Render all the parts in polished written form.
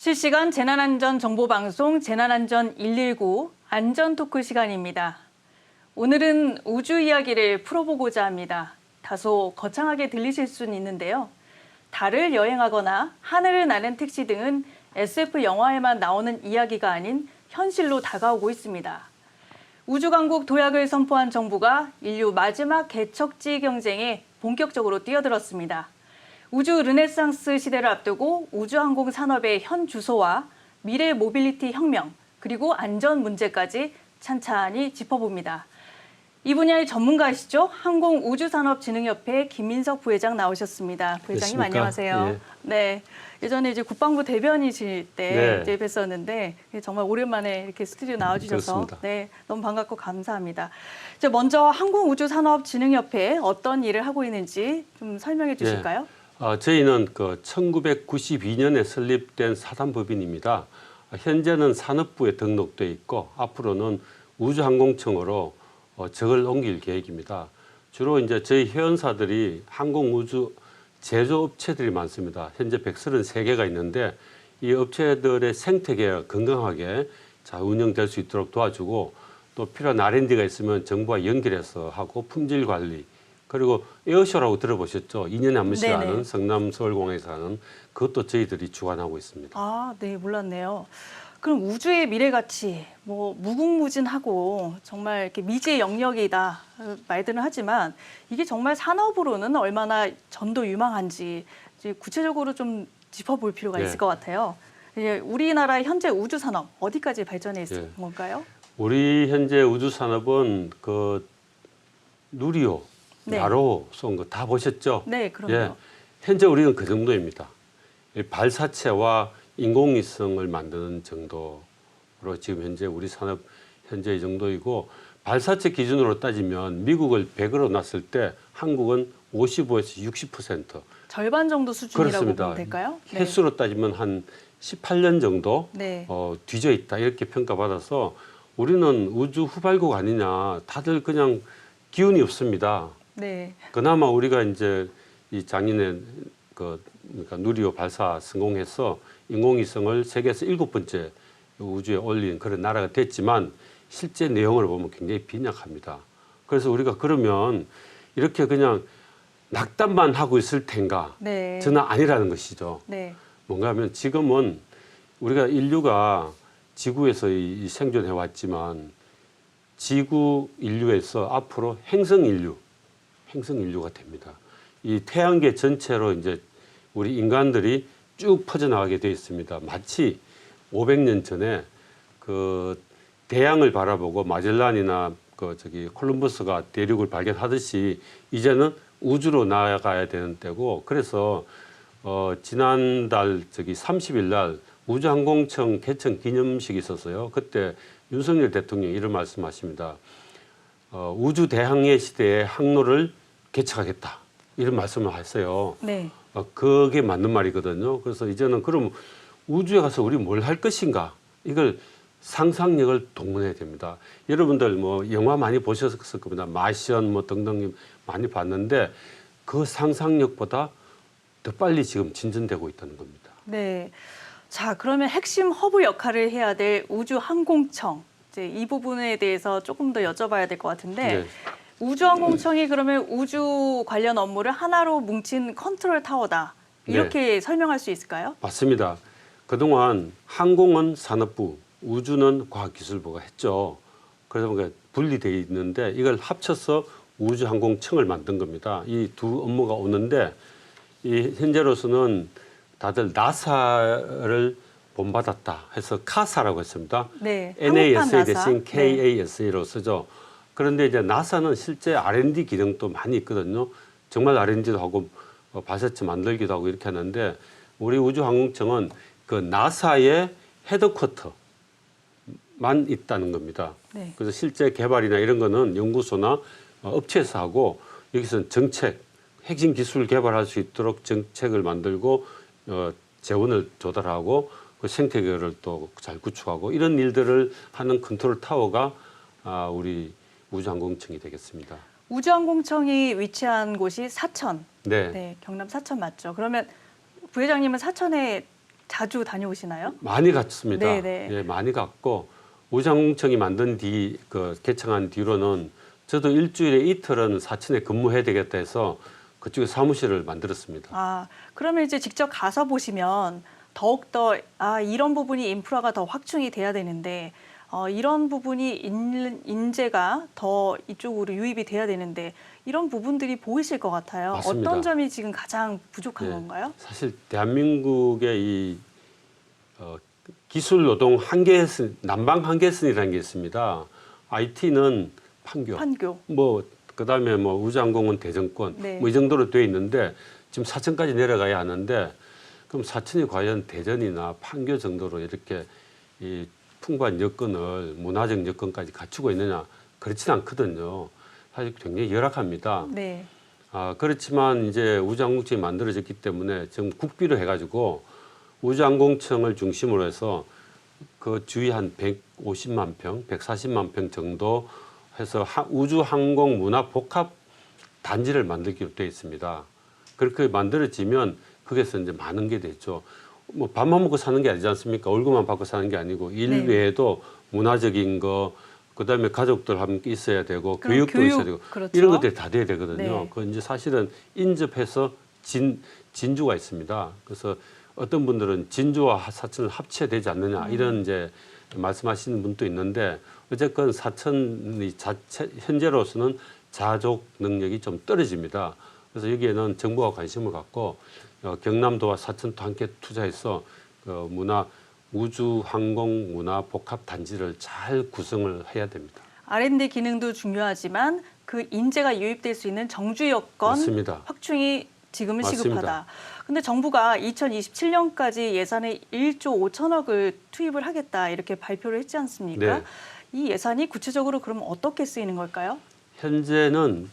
실시간 재난안전 정보방송 재난안전 119 안전토크 시간입니다. 오늘은 우주 이야기를 풀어보고자 합니다. 다소 거창하게 들리실 수는 있는데요. 달을 여행하거나 하늘을 나는 택시 등은 SF 영화에만 나오는 이야기가 아닌 현실로 다가오고 있습니다. 우주강국 도약을 선포한 정부가 인류 마지막 개척지 경쟁에 본격적으로 뛰어들었습니다. 우주 르네상스 시대를 앞두고 우주항공 산업의 현 주소와 미래 모빌리티 혁명, 그리고 안전 문제까지 찬찬히 짚어봅니다. 이 분야의 전문가이시죠? 항공우주산업진흥협회 김민석 부회장 나오셨습니다. 부회장님 안녕하세요. 예. 네, 예전에 이제 국방부 대변이실 때 네. 이제 뵀었는데 정말 오랜만에 이렇게 스튜디오 나와주셔서 그렇습니다. 네, 너무 반갑고 감사합니다. 이제 먼저 항공우주산업진흥협회 어떤 일을 하고 있는지 좀 설명해 주실까요? 저희는 1992년에 설립된 사단법인입니다. 현재는 산업부에 등록돼 있고 앞으로는 우주항공청으로 적을 옮길 계획입니다. 주로 이제 저희 회원사들이 항공우주 제조업체들이 많습니다. 현재 133개가 있는데 이 업체들의 생태계가 건강하게 잘 운영될 수 있도록 도와주고 또 필요한 R&D가 있으면 정부와 연결해서 하고 품질 관리 그리고 에어쇼라고 들어보셨죠? 2년에 한 번씩 네네. 하는 성남 서울공항에서 하는 그것도 저희들이 주관하고 있습니다. 아, 네, 몰랐네요. 그럼 우주의 미래가치, 무궁무진하고 정말 이렇게 미지의 영역이다 말들은 하지만 이게 정말 산업으로는 얼마나 전도 유망한지 이제 구체적으로 좀 짚어볼 필요가 있을 것 같아요. 이제 우리나라의 현재 우주 산업 어디까지 발전해 있는 건가요? 우리 현재 우주 산업은 누리호, 나로 쏜 거 다 보셨죠? 네, 그럼요. 현재 우리는 그 정도입니다. 발사체와 인공위성을 만드는 정도로 지금 현재 우리 산업 현재 이 정도이고 발사체 기준으로 따지면 미국을 100으로 놨을 때 한국은 55에서 60%. 절반 정도 수준이라고 그렇습니다. 보면 될까요? 횟수로 따지면 한 18년 정도 네. 뒤져 있다 이렇게 평가받아서 우리는 우주 후발국 아니냐. 다들 그냥 기운이 없습니다. 네. 그나마 우리가 이제 이 작년에 그러니까 누리호 발사 성공해서 인공위성을 세계에서 7번째 우주에 올린 그런 나라가 됐지만 실제 내용을 보면 굉장히 빈약합니다. 그래서 우리가 그러면 이렇게 그냥 낙담만 하고 있을 텐가? 네. 저는 아니라는 것이죠. 네. 뭔가 하면 지금은 우리가 인류가 지구에서 이 생존해 왔지만 지구 인류에서 앞으로 행성 인류가 됩니다. 이 태양계 전체로 이제 우리 인간들이 쭉 퍼져나가게 되어 있습니다. 마치 500년 전에 대양을 바라보고 마젤란이나 콜럼버스가 대륙을 발견하듯이 이제는 우주로 나아가야 되는 때고 그래서 지난달 30일 날 우주항공청 개청 기념식이 있었어요. 그때 윤석열 대통령이 이런 말씀하십니다. 우주 대항해 시대의 항로를 개척하겠다. 이런 말씀을 하세요. 네. 그게 맞는 말이거든요. 그래서 이제는 그럼 우주에 가서 우리 뭘 할 것인가? 이걸 상상력을 동원해야 됩니다. 여러분들 영화 많이 보셨을 겁니다. 마션 등등 많이 봤는데 그 상상력보다 더 빨리 지금 진전되고 있다는 겁니다. 네. 자, 그러면 핵심 허브 역할을 해야 될 우주항공청. 이제 이 부분에 대해서 조금 더 여쭤봐야 될 것 같은데 네. 우주항공청이 그러면 우주 관련 업무를 하나로 뭉친 컨트롤 타워다. 이렇게 설명할 수 있을까요? 맞습니다. 그동안 항공은 산업부, 우주는 과학기술부가 했죠. 그래서 뭔가 분리되어 있는데 이걸 합쳐서 우주항공청을 만든 겁니다. 이 두 업무가 오는데 이 현재로서는 다들 나사를 본받았다 해서 카사라고 했습니다. 네. NASA 나사. 대신 KASA로 쓰죠. 그런데 이제 나사는 실제 R&D 기능도 많이 있거든요. 정말 R&D도 하고 발사체 만들기도 하고 이렇게 하는데 우리 우주항공청은 그 나사의 헤드쿼터만 있다는 겁니다. 네. 그래서 실제 개발이나 이런 거는 연구소나 업체에서 하고 여기서는 정책, 핵심 기술 개발할 수 있도록 정책을 만들고 재원을 조달하고 그 생태계를 또 잘 구축하고 이런 일들을 하는 컨트롤 타워가 우리 우주항공청이 되겠습니다. 우주항공청이 위치한 곳이 사천. 네. 네, 경남 사천 맞죠? 그러면 부회장님은 사천에 자주 다녀오시나요? 많이 갔습니다. 네네. 예, 많이 갔고 우주항공청이 만든 개청한 뒤로는 저도 일주일에 이틀은 사천에 근무해야 되겠다 해서 그쪽에 사무실을 만들었습니다. 아, 그러면 이제 직접 가서 보시면 더욱더 이런 부분이 인프라가 더 확충이 돼야 되는데 이런 부분이 인재가 더 이쪽으로 유입이 돼야 되는데 이런 부분들이 보이실 것 같아요. 맞습니다. 어떤 점이 지금 가장 부족한 예, 건가요? 사실 대한민국의 이 기술 노동 한계선, 난방 한계선이라는 게 있습니다. IT는 판교, 판교. 뭐 그다음에 뭐 우주항공은 대전권, 네. 뭐 이 정도로 돼 있는데 지금 사천까지 내려가야 하는데 그럼 사천이 과연 대전이나 판교 정도로 이렇게 이 풍부한 여건을 문화적 여건까지 갖추고 있느냐 그렇지는 않거든요. 사실 굉장히 열악합니다. 네. 그렇지만 이제 우주항공청이 만들어졌기 때문에 지금 국비로 해가지고 우주항공청을 중심으로 해서 그 주위 한 150만 평, 140만 평 정도 해서 우주항공 문화 복합 단지를 만들기로 되어 있습니다. 그렇게 만들어지면 거기서 이제 많은 게 되죠. 뭐 밥만 먹고 사는 게 아니지 않습니까? 월급만 받고 사는 게 아니고 일 네. 외에도 문화적인 거, 그다음에 가족들 함께 있어야 되고 그럼 교육도 있어야 되고 그렇죠. 이런 것들이 다 돼야 되거든요. 네. 그 이제 사실은 인접해서 진주가 있습니다. 그래서 어떤 분들은 진주와 사천을 합쳐야 되지 않느냐 이런 이제 말씀하시는 분도 있는데 어쨌건 사천이 현재로서는 자족 능력이 좀 떨어집니다. 그래서 여기에는 정부가 관심을 갖고 경남도와 사천도 함께 투자해서 우주 항공 문화 복합 단지를 잘 구성을 해야 됩니다. R&D 기능도 중요하지만 그 인재가 유입될 수 있는 정주 여건 맞습니다. 확충이 지금은 맞습니다. 시급하다. 근데 정부가 2027년까지 예산에 1조 5천억을 투입을 하겠다 이렇게 발표를 했지 않습니까? 네. 이 예산이 구체적으로 그럼 어떻게 쓰이는 걸까요? 현재는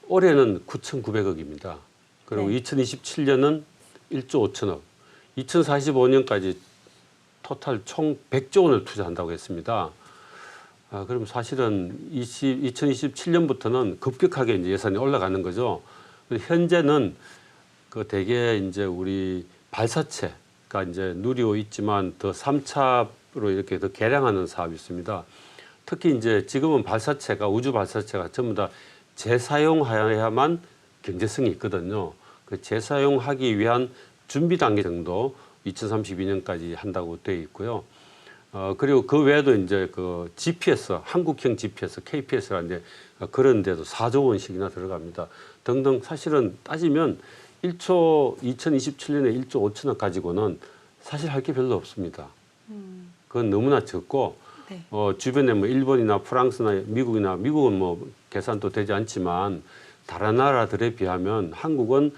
올해는 9,900억입니다. 그리고 네. 2027년은 1조 5천억, 2045년까지 토탈 총 100조 원을 투자한다고 했습니다. 그럼 사실은 2027년부터는 급격하게 이제 예산이 올라가는 거죠. 현재는 그 대개 이제 우리 발사체가 이제 누리고 있지만 더 3차로 이렇게 더 개량하는 사업이 있습니다. 특히 이제 지금은 우주 발사체가 전부 다 재사용해야만 경제성이 있거든요. 그 재사용하기 위한 준비 단계 정도 2032년까지 한다고 되어 있고요. 그리고 그 외에도 이제 그 GPS, 한국형 GPS, KPS가 이제 그런 데도 4조 원씩이나 들어갑니다. 등등 사실은 따지면 2027년에 1조 5천억 가지고는 사실 할 게 별로 없습니다. 그건 너무나 적고 네. 주변에 뭐 일본이나 프랑스나 미국은 뭐 계산도 되지 않지만 다른 나라들에 비하면 한국은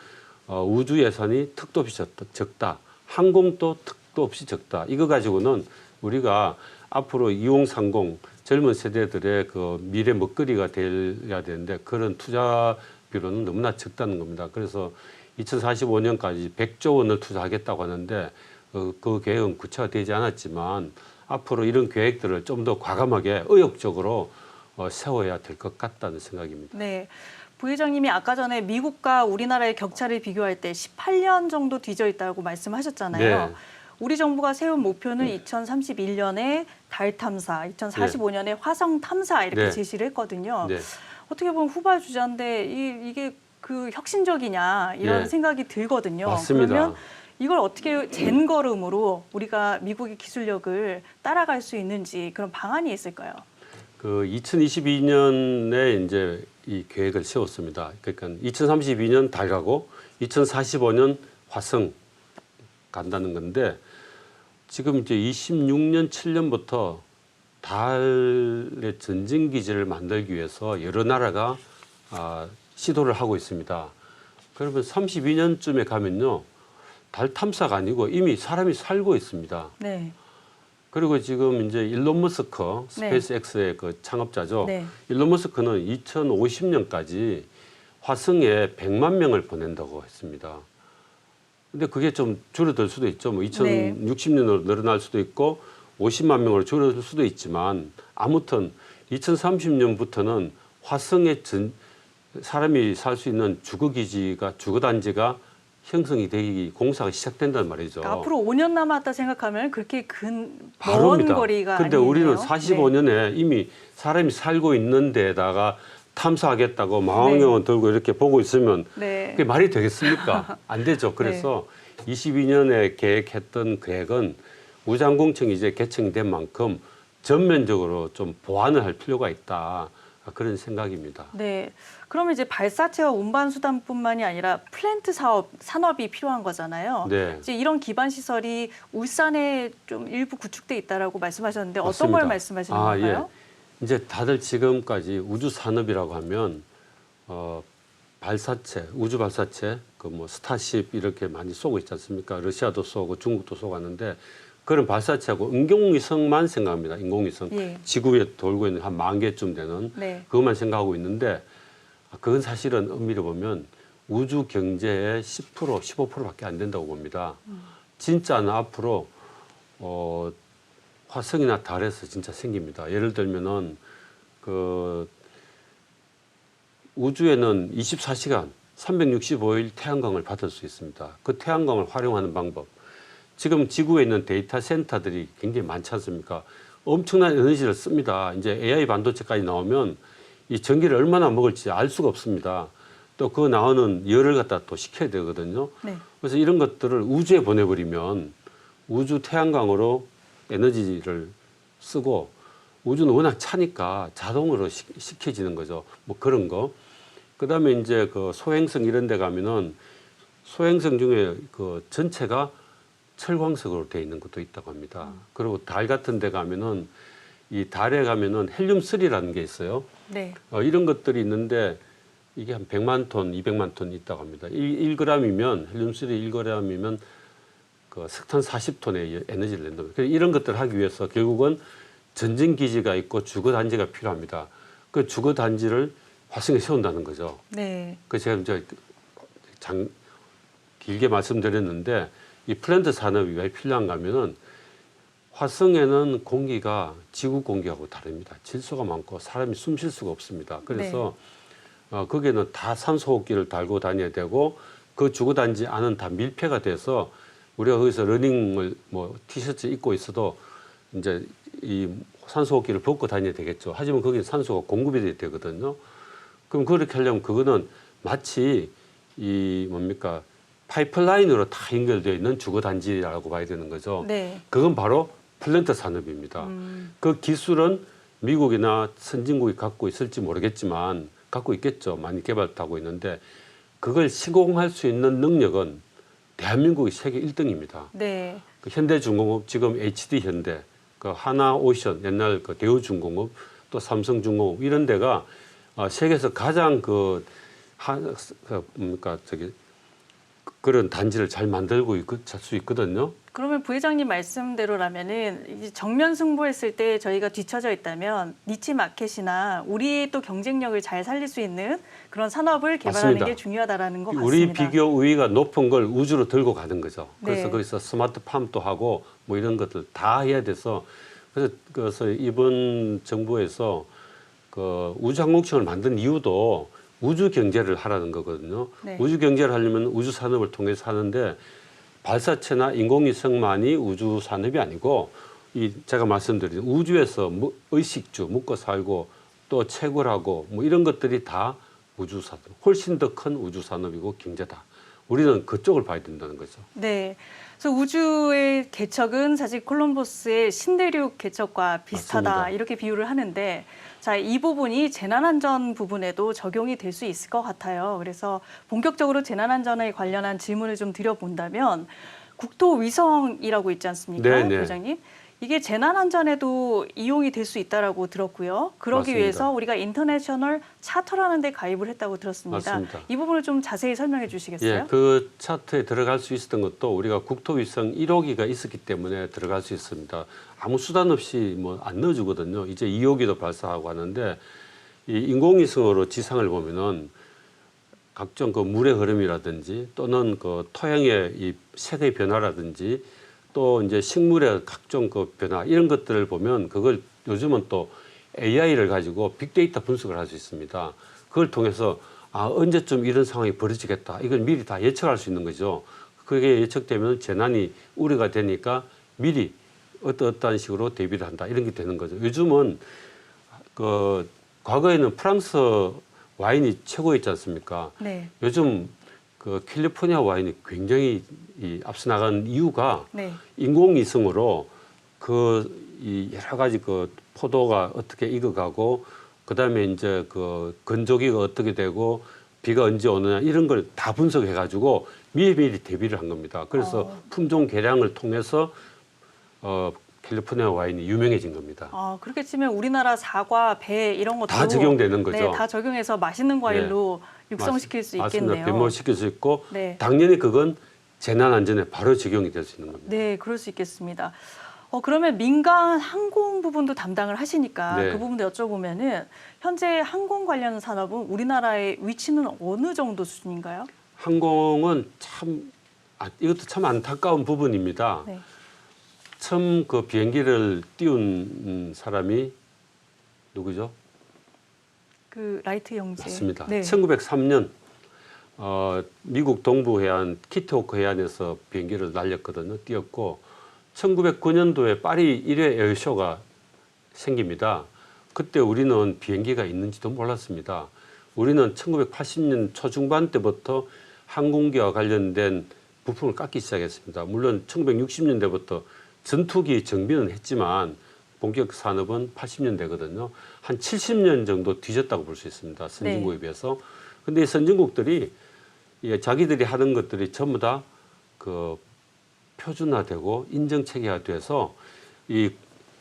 우주 예산이 특도 없이 적다. 항공도 특도 없이 적다. 이거 가지고는 우리가 앞으로 2030 젊은 세대들의 그 미래 먹거리가 돼야 되는데 그런 투자비로는 너무나 적다는 겁니다. 그래서 2045년까지 100조 원을 투자하겠다고 하는데 그 계획은 구체화되지 않았지만 앞으로 이런 계획들을 좀 더 과감하게 의욕적으로 세워야 될 것 같다는 생각입니다. 네. 부회장님이 아까 전에 미국과 우리나라의 격차를 비교할 때 18년 정도 뒤져 있다고 말씀하셨잖아요. 네. 우리 정부가 세운 목표는 2031년에 달 탐사, 2045년에 화성 탐사 이렇게 네. 제시를 했거든요. 네. 어떻게 보면 후발주자인데 이게 그 혁신적이냐 이런 네. 생각이 들거든요. 맞습니다. 그러면 이걸 어떻게 젠걸음으로 우리가 미국의 기술력을 따라갈 수 있는지 그런 방안이 있을까요? 그 2022년에 이제 이 계획을 세웠습니다. 그러니까 2032년 달 가고 2045년 화성 간다는 건데 지금 이제 26년 7년부터 달의 전진 기지를 만들기 위해서 여러 나라가 시도를 하고 있습니다. 그러면 32년쯤에 가면요. 달 탐사가 아니고 이미 사람이 살고 있습니다. 네. 그리고 지금 이제 일론 머스크 네. 스페이스X의 그 창업자죠. 네. 일론 머스크는 2050년까지 화성에 100만 명을 보낸다고 했습니다. 근데 그게 좀 줄어들 수도 있죠. 뭐 2060년으로 늘어날 수도 있고 50만 명으로 줄어들 수도 있지만 아무튼 2030년부터는 화성에 사람이 살 수 있는 주거단지가 형성이 되기 공사가 시작된단 말이죠. 그러니까 앞으로 5년 남았다 생각하면 그렇게 먼 바로입니다. 거리가 근데 아니네요. 우리는 45년에 이미 사람이 살고 있는 데다가 탐사하겠다고 망원경을 들고 이렇게 보고 있으면 네. 그게 말이 되겠습니까? 안 되죠. 그래서 22년에 계획했던 계획은 우주항공청이 이제 개청이 된 만큼 전면적으로 좀 보완을 할 필요가 있다. 그런 생각입니다. 네. 그러면 이제 발사체와 운반 수단뿐만이 아니라 플랜트 산업이 필요한 거잖아요. 네. 이제 이런 기반 시설이 울산에 좀 일부 구축돼 있다라고 말씀하셨는데 어떤 맞습니다. 걸 말씀하시는 건가요? 예. 이제 다들 지금까지 우주 산업이라고 하면 발사체, 우주 발사체, 그 뭐 스타쉽 이렇게 많이 쏘고 있지 않습니까? 러시아도 쏘고 중국도 쏘고 하는데 그런 발사체하고 인공위성만 생각합니다. 인공위성. 예. 지구 위에 돌고 있는 한 10,000개쯤 되는 네. 그것만 생각하고 있는데 그건 사실은 엄밀히 보면 우주 경제의 10%, 15%밖에 안 된다고 봅니다. 진짜는 앞으로 화성이나 달에서 진짜 생깁니다. 예를 들면은 그 우주에는 24시간 365일 태양광을 받을 수 있습니다. 그 태양광을 활용하는 방법. 지금 지구에 있는 데이터 센터들이 굉장히 많지 않습니까? 엄청난 에너지를 씁니다. 이제 AI 반도체까지 나오면 이 전기를 얼마나 먹을지 알 수가 없습니다. 또 그 나오는 열을 갖다 또 식혀야 되거든요. 네. 그래서 이런 것들을 우주에 보내버리면 우주 태양광으로 에너지를 쓰고 우주는 워낙 차니까 자동으로 식혀지는 거죠. 뭐 그런 거. 그다음에 이제 그 소행성 이런 데 가면은 소행성 중에 그 전체가 철광석으로 되어 있는 것도 있다고 합니다. 그리고 달 같은 데 가면은 이 달에 가면은 헬륨3라는 게 있어요. 네. 이런 것들이 있는데 이게 한 100만 톤, 200만 톤 있다고 합니다. 1g이면 헬륨3 1g이면 그 석탄 40톤의 에너지를 낸답니다. 그래서 이런 것들을 하기 위해서 결국은 전진 기지가 있고 주거 단지가 필요합니다. 그 주거 단지를 화성에 세운다는 거죠. 네. 그 제가 이제 길게 말씀드렸는데 이 플랜트 산업이 왜 필요한가 하면은 화성에는 공기가 지구 공기하고 다릅니다. 질소가 많고 사람이 숨 쉴 수가 없습니다. 그래서 거기에는 다 산소호흡기를 달고 다녀야 되고 그 주거단지 안은 다 밀폐가 돼서 우리가 거기서 러닝을 뭐 티셔츠 입고 있어도 이제 이 산소호흡기를 벗고 다녀야 되겠죠. 하지만 거기는 산소가 공급이 되거든요. 그럼 그렇게 하려면 그거는 마치 이 뭡니까 파이프라인으로 다 연결되어 있는 주거단지라고 봐야 되는 거죠. 네. 그건 바로 플랜트 산업입니다. 그 기술은 미국이나 선진국이 갖고 있을지 모르겠지만 갖고 있겠죠. 많이 개발하고 있는데 그걸 시공할 수 있는 능력은 대한민국이 세계 1등입니다. 네. 그 현대중공업 지금 HD 현대, 그 하나오션 옛날 그 대우중공업 또 삼성중공업 이런 데가 세계에서 가장 그런 단지를 잘 만들고 수 있거든요. 그러면 부회장님 말씀대로라면은 이제 정면 승부했을 때 저희가 뒤처져 있다면 니치 마켓이나 우리의 또 경쟁력을 잘 살릴 수 있는 그런 산업을 개발하는 맞습니다. 게 중요하다라는 것 같습니다. 우리 비교 우위가 높은 걸 우주로 들고 가는 거죠. 그래서 네. 거기서 스마트 팜도 하고 뭐 이런 것들 다 해야 돼서 그래서 이번 정부에서 그 우주항공청을 만든 이유도 우주 경제를 하라는 거거든요. 네. 우주 경제를 하려면 우주 산업을 통해서 하는데 발사체나 인공위성만이 우주 산업이 아니고 제가 말씀드린 우주에서 의식주 묵고 살고 또 채굴하고 뭐 이런 것들이 다 우주 산업, 훨씬 더 큰 우주 산업이고 경제다. 우리는 그쪽을 봐야 된다는 거죠. 네. 그래서 우주의 개척은 사실 콜럼버스의 신대륙 개척과 비슷하다 맞습니다. 이렇게 비유를 하는데 자, 이 부분이 재난안전 부분에도 적용이 될 수 있을 것 같아요. 그래서 본격적으로 재난안전에 관련한 질문을 좀 드려본다면 국토위성이라고 있지 않습니까, 네네. 부장님? 이게 재난안전에도 이용이 될 수 있다라고 들었고요. 그러기 맞습니다. 위해서 우리가 인터내셔널 차터라는 데 가입을 했다고 들었습니다. 맞습니다. 이 부분을 좀 자세히 설명해 주시겠어요? 예, 그 차트에 들어갈 수 있었던 것도 우리가 국토위성 1호기가 있었기 때문에 들어갈 수 있습니다. 아무 수단 없이 뭐 안 넣어주거든요. 이제 2호기도 발사하고 하는데 이 인공위성으로 지상을 보면은 각종 그 물의 흐름이라든지 또는 그 토양의 이 색의 변화라든지 또 이제 식물의 각종 그 변화 이런 것들을 보면 그걸 요즘은 또 AI를 가지고 빅데이터 분석을 할 수 있습니다. 그걸 통해서 언제쯤 이런 상황이 벌어지겠다. 이걸 미리 다 예측할 수 있는 거죠. 그게 예측되면 재난이 우려가 되니까 미리 어떠한 식으로 대비를 한다. 이런 게 되는 거죠. 요즘은 그 과거에는 프랑스 와인이 최고였지 않습니까? 네. 요즘 그 캘리포니아 와인이 굉장히 앞서 나간 이유가 네. 인공위성으로 이 여러 가지 그 포도가 어떻게 익어가고 그다음에 이제 그 건조기가 어떻게 되고 비가 언제 오느냐 이런 걸 다 분석해 가지고 미리미리 대비를 한 겁니다. 그래서 품종 개량을 통해서 캘리포니아 와인이 유명해진 겁니다. 그렇게 치면 우리나라 사과, 배 이런 것도 다 적용되는 거죠. 네, 다 적용해서 맛있는 과일로 육성시킬 수 맞습니다. 있겠네요. 변모시킬 수 있고 네. 당연히 그건 재난 안전에 바로 적용이 될 수 있는 겁니다. 네, 그럴 수 있겠습니다. 그러면 민간 항공 부분도 담당을 하시니까 네. 그 부분도 여쭤보면은 현재 항공 관련 산업은 우리나라의 위치는 어느 정도 수준인가요? 항공은 이것도 참 안타까운 부분입니다. 네. 처음 그 비행기를 띄운 사람이 누구죠? 그 라이트 형제. 맞습니다. 네. 1903년 미국 동부 해안 키트호크 해안에서 비행기를 날렸거든요. 띄었고 1909년도에 파리 1회 에어쇼가 생깁니다. 그때 우리는 비행기가 있는지도 몰랐습니다. 우리는 1980년 초중반 때부터 항공기와 관련된 부품을 깎기 시작했습니다. 물론 1960년대부터 전투기 정비는 했지만 본격 산업은 80년대거든요. 한 70년 정도 뒤졌다고 볼 수 있습니다. 선진국에 비해서. 근데 이 선진국들이 자기들이 하는 것들이 전부 다 그 표준화되고 인정 체계화돼서 이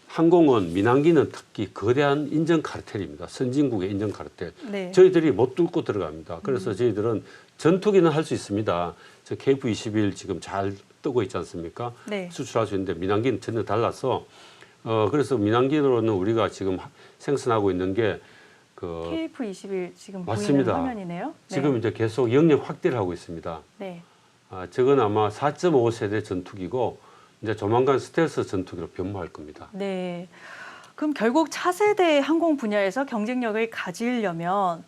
항공은 민항기는 특히 거대한 인정 카르텔입니다. 선진국의 인정 카르텔. 네. 저희들이 못 뚫고 들어갑니다. 그래서 저희들은 전투기는 할 수 있습니다. 저 KF-21 지금 잘 뜨고 있지 않습니까? 네. 수출할 수 있는데 민항기는 전혀 달라서 그래서 민항기로는 우리가 지금 생산하고 있는 게 KF-21 지금 맞습니다. 보이는 화면이네요. 지금 이제 계속 영역 확대를 하고 있습니다. 네. 저건 아마 4.5세대 전투기고 이제 조만간 스텔스 전투기로 변모할 겁니다. 네. 그럼 결국 차세대 항공 분야에서 경쟁력을 가지려면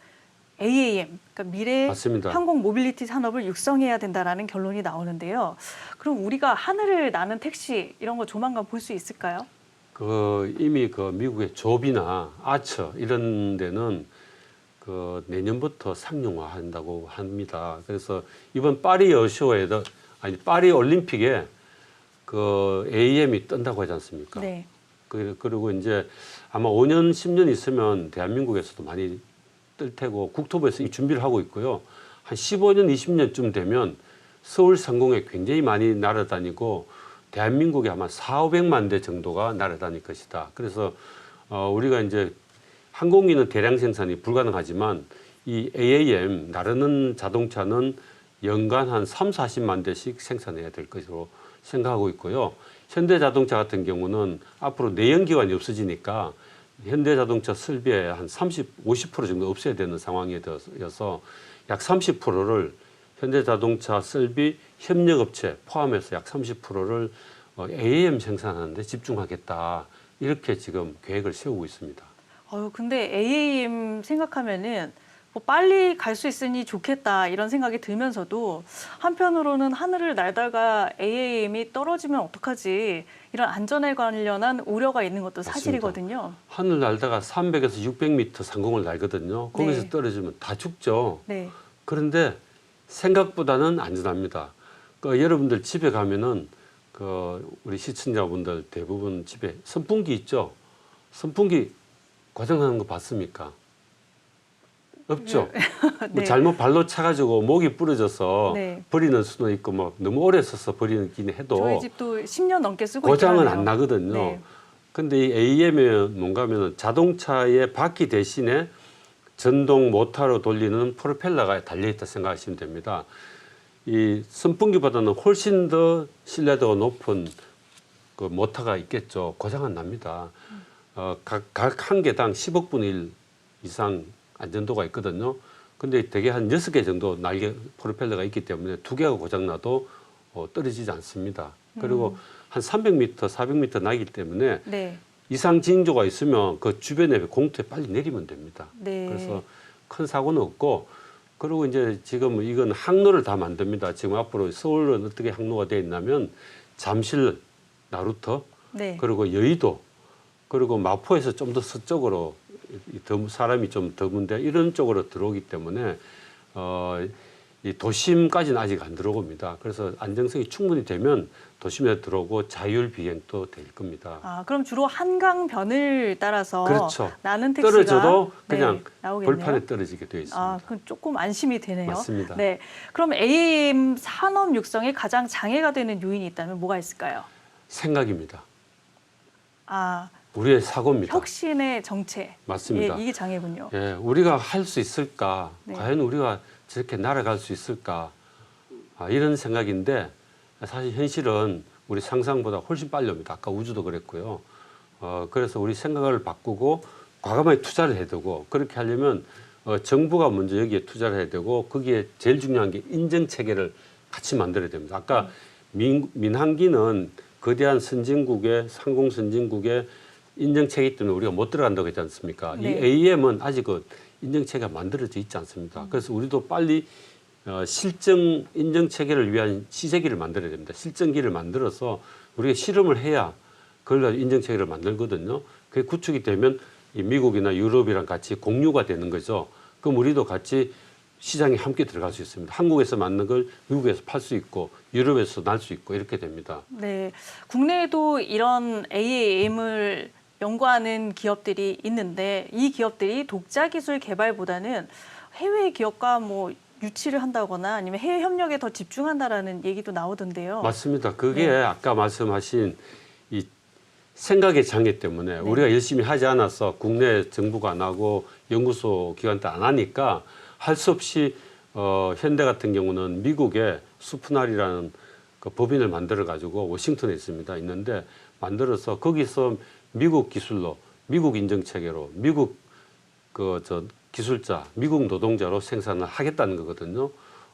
AAM, 그러니까 미래 맞습니다. 항공 모빌리티 산업을 육성해야 된다라는 결론이 나오는데요. 그럼 우리가 하늘을 나는 택시 이런 거 조만간 볼 수 있을까요? 이미 미국의 조비나 아처 이런 데는 내년부터 상용화한다고 합니다. 그래서 이번 파리 어쇼에도 파리 올림픽에 AM이 뜬다고 하지 않습니까? 네. 그리고 이제 아마 5년, 10년 있으면 대한민국에서도 많이 뜰 테고 국토부에서 이 준비를 하고 있고요. 한 15년, 20년쯤 되면 서울 상공에 굉장히 많이 날아다니고 대한민국에 아마 400~500만 대 정도가 날아다닐 것이다. 그래서 우리가 이제 항공기는 대량 생산이 불가능하지만 이 AAM 나르는 자동차는 연간 한 30~40만 대씩 생산해야 될 것으로 생각하고 있고요. 현대자동차 같은 경우는 앞으로 내연기관이 없어지니까 현대자동차 설비의 한 50% 정도 없애야 되는 상황이 되어서 약 30%를 현대자동차 설비 협력업체 포함해서 약 30%를 AAM 생산하는 데 집중하겠다. 이렇게 지금 계획을 세우고 있습니다. 근데 AAM 생각하면은 뭐 빨리 갈 수 있으니 좋겠다 이런 생각이 들면서도 한편으로는 하늘을 날다가 AAM이 떨어지면 어떡하지 이런 안전에 관련한 우려가 있는 것도 사실이거든요. 하늘 날다가 300에서 600m 상공을 날거든요. 거기서 네. 떨어지면 다 죽죠. 네. 그런데 생각보다는 안전합니다. 여러분들 집에 가면은 우리 시청자분들 대부분 집에 선풍기 있죠. 선풍기 고장나는 거 봤습니까? 없죠. 네. 뭐 잘못 발로 차가지고 목이 부러져서 네. 버리는 수도 있고 뭐 너무 오래 써서 버리긴 해도 저희 집도 10년 넘게 쓰고 고장은 있잖아요. 안 나거든요. 네. 근데 이 AM에 뭔가 하면 자동차의 바퀴 대신에 전동 모터로 돌리는 프로펠러가 달려있다 생각하시면 됩니다. 이 선풍기보다는 훨씬 더 신뢰도가 높은 모터가 있겠죠. 고장 안 납니다. 각 한 개당 10억 분의 1 이상 안전도가 있거든요. 근데 대개 한 6개 정도 날개 프로펠러가 있기 때문에 2개가 고장나도 떨어지지 않습니다. 그리고 한 300m, 400m 나기 때문에 네. 이상 징조가 있으면 그 주변에 공터에 빨리 내리면 됩니다. 네. 그래서 큰 사고는 없고 그리고 이제 지금 이건 항로를 다 만듭니다. 지금 앞으로 서울은 어떻게 항로가 되어 있냐면 잠실, 나루터, 네. 그리고 여의도, 그리고 마포에서 좀 더 서쪽으로 사람이 좀 드문데 이런 쪽으로 들어오기 때문에 이 도심까지는 아직 안 들어옵니다. 그래서 안정성이 충분히 되면 도심에 들어오고 자율 비행도 될 겁니다. 아, 그럼 주로 한강변을 따라서 그렇죠. 나는 택시가 떨어져도 그냥 네, 나오겠네요. 벌판에 떨어지게 되어 있습니다. 아, 그럼 조금 안심이 되네요. 맞습니다. 네. 그럼 AAM 산업 육성에 가장 장애가 되는 요인이 있다면 뭐가 있을까요? 생각입니다. 아, 우리의 사고입니다. 혁신의 정체. 맞습니다. 예, 이게 장애군요. 예, 우리가 할 수 있을까? 네. 과연 우리가 저렇게 날아갈 수 있을까? 이런 생각인데 사실 현실은 우리 상상보다 훨씬 빨리 옵니다. 아까 우주도 그랬고요. 그래서 우리 생각을 바꾸고 과감하게 투자를 해야 되고 그렇게 하려면 정부가 먼저 여기에 투자를 해야 되고 거기에 제일 중요한 게 인증 체계를 같이 만들어야 됩니다. 아까 민항기는 거대한 선진국의 상공 선진국의 인증 체계 때문에 우리가 못 들어간다고 했지 않습니까? 네. 이 AM은 아직 그 인증 체계가 만들어져 있지 않습니다. 그래서 우리도 빨리 실증 인증 체계를 위한 시제기를 만들어야 됩니다. 실증기를 만들어서 우리가 실험을 해야 그걸 가지고 인증 체계를 만들거든요. 그게 구축이 되면 이 미국이나 유럽이랑 같이 공유가 되는 거죠. 그럼 우리도 같이 시장에 함께 들어갈 수 있습니다. 한국에서 만든 걸 미국에서 팔 수 있고 유럽에서 날 수 있고 이렇게 됩니다. 네. 국내에도 이런 AAM을 연구하는 기업들이 있는데 이 기업들이 독자 기술 개발보다는 해외 기업과 뭐 유치를 한다거나 아니면 해외 협력에 더 집중한다라는 얘기도 나오던데요. 맞습니다. 그게 네. 아까 말씀하신 이 생각의 장애 때문에 네. 우리가 열심히 하지 않아서 국내 정부가 안 하고 연구소 기관도 안 하니까 할 수 없이 현대 같은 경우는 미국에 수프날이라는 그 법인을 만들어 가지고 워싱턴에 있는데 만들어서 거기서 미국 기술로 미국 인증 체계로 미국 기술자 미국 노동자로 생산을 하겠다는 거거든요.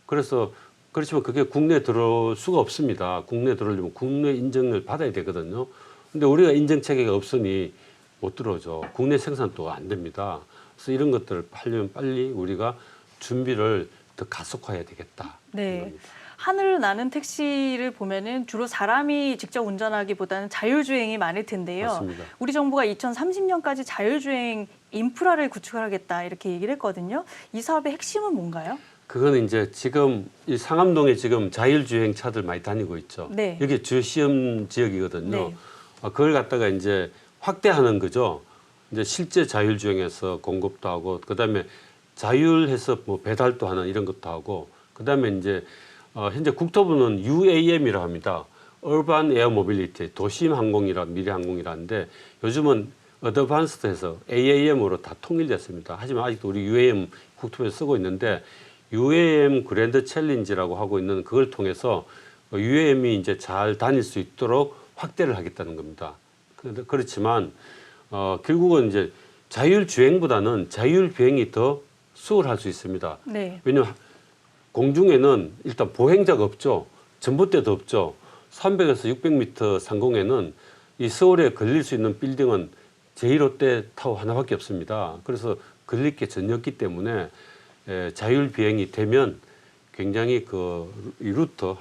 그래서 그렇지만 그게 국내에 들어올 수가 없습니다. 국내에 들어오려면 국내 인증을 받아야 되거든요. 근데 우리가 인증 체계가 없으니 못 들어오죠. 국내 생산도 안 됩니다. 그래서 이런 것들을 하려면 빨리 우리가 준비를 더 가속화해야 되겠다. 네. 하늘 나는 택시를 보면은 주로 사람이 직접 운전하기보다는 자율주행이 많을 텐데요. 맞습니다. 우리 정부가 2030년까지 자율주행 인프라를 구축하겠다 이렇게 얘기를 했거든요. 이 사업의 핵심은 뭔가요? 그거는 이제 지금 이 상암동에 지금 자율주행 차들 많이 다니고 있죠. 네. 여기 주 시험 지역이거든요. 네. 그걸 갖다가 이제 확대하는 거죠. 이제 실제 자율주행해서 공급도 하고 그다음에 자율해서 뭐 배달도 하는 이런 것도 하고 그다음에 이제 현재 국토부는 UAM이라 합니다. Urban Air Mobility, 도심 항공이라 미래 항공이라는데 요즘은 어드밴스드해서 AAM으로 다 통일됐습니다. 하지만 아직도 우리 UAM 국토부에서 쓰고 있는데 UAM 그랜드 챌린지라고 하고 있는 그걸 통해서 UAM이 이제 잘 다닐 수 있도록 확대를 하겠다는 겁니다. 그렇지만 결국은 이제 자율주행보다는 자율비행이 더 수월할 수 있습니다. 네. 왜냐하면 공중에는 일단 보행자가 없죠. 전봇대도 없죠. 300에서 600m 상공에는 이 서울에 걸릴 수 있는 빌딩은 제1호대 타워 하나밖에 없습니다. 그래서 걸릴 게 전혀 없기 때문에 자율비행이 되면 굉장히 이 루트,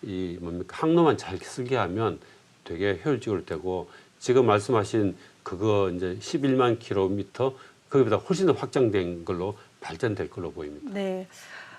이 뭡니까 항로만 잘 쓰게 하면 되게 효율적으로 되고 지금 말씀하신 그거 이제 11만 킬로미터 거기보다 훨씬 더 확장된 걸로 발전될 걸로 보입니다. 네.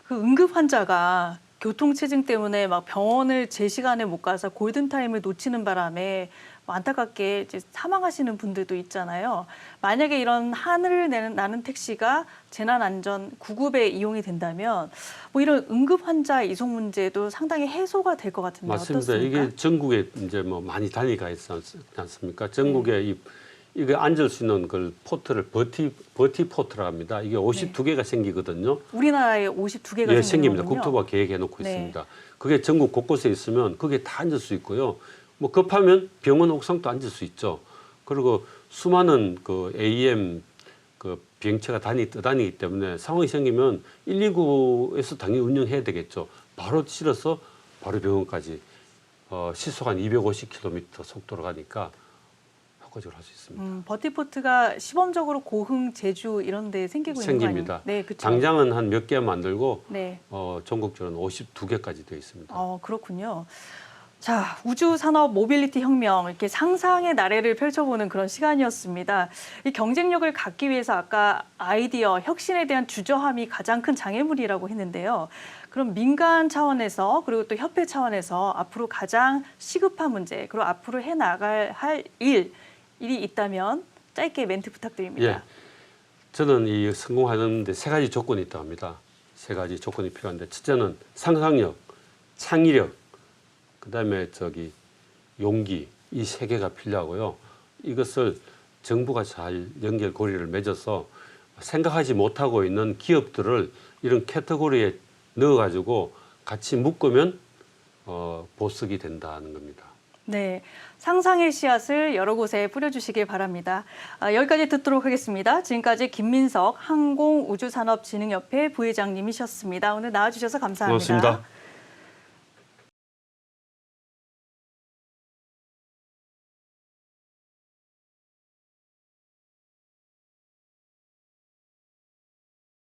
그 응급 환자가 교통체증 때문에 막 병원을 제 시간에 못 가서 골든타임을 놓치는 바람에 안타깝게 이제 사망하시는 분들도 있잖아요. 만약에 이런 하늘을 나는 택시가 재난안전 구급에 이용이 된다면 뭐 이런 응급 환자 이송 문제도 상당히 해소가 될 것 같은데 맞습니다. 어떻습니까? 이게 전국에 이제 뭐 많이 다니가 있지 않습니까? 전국에 이게 앉을 수 있는 걸 포트를 버티 포트라 합니다. 이게 52개가 생기거든요. 우리나라에 52개가 예, 생깁니다. 거군요. 국토부가 계획해 놓고 네. 있습니다. 그게 전국 곳곳에 있으면 그게 다 앉을 수 있고요. 뭐 급하면 병원 옥상도 앉을 수 있죠. 그리고 수많은 그 AEM 그 비행체가 떠다니기 때문에 상황이 생기면 119에서 당연히 운영해야 되겠죠. 바로 실어서 바로 병원까지 시속 한 250km 속도로 가니까 효과적으로 할 수 있습니다. 버티포트가 시범적으로 고흥, 제주 이런 데 생기고 있는 거 생깁니다. 아니에요? 네, 그렇죠. 당장은 한 몇 개 만들고 네. 전국적으로는 52개까지 되어 있습니다. 그렇군요. 자, 우주 산업 모빌리티 혁명, 이렇게 상상의 나래를 펼쳐보는 그런 시간이었습니다. 이 경쟁력을 갖기 위해서 아까 아이디어, 혁신에 대한 주저함이 가장 큰 장애물이라고 했는데요. 그럼 민간 차원에서 그리고 또 협회 차원에서 앞으로 가장 시급한 문제, 그리고 앞으로 해나갈 할 일이 있다면 짧게 멘트 부탁드립니다. 예, 저는 이 성공하는데 세 가지 조건이 있다고 합니다. 세 가지 조건이 필요한데 첫째는 상상력, 창의력, 그다음에 용기 이 세 개가 필요하고요. 이것을 정부가 잘 연결고리를 맺어서 생각하지 못하고 있는 기업들을 이런 캐터고리에 넣어가지고 같이 묶으면 보석이 된다는 겁니다. 네, 상상의 씨앗을 여러 곳에 뿌려주시길 바랍니다. 여기까지 듣도록 하겠습니다. 지금까지 김민석 항공우주산업진흥협회 부회장님이셨습니다. 오늘 나와주셔서 감사합니다. 고맙습니다.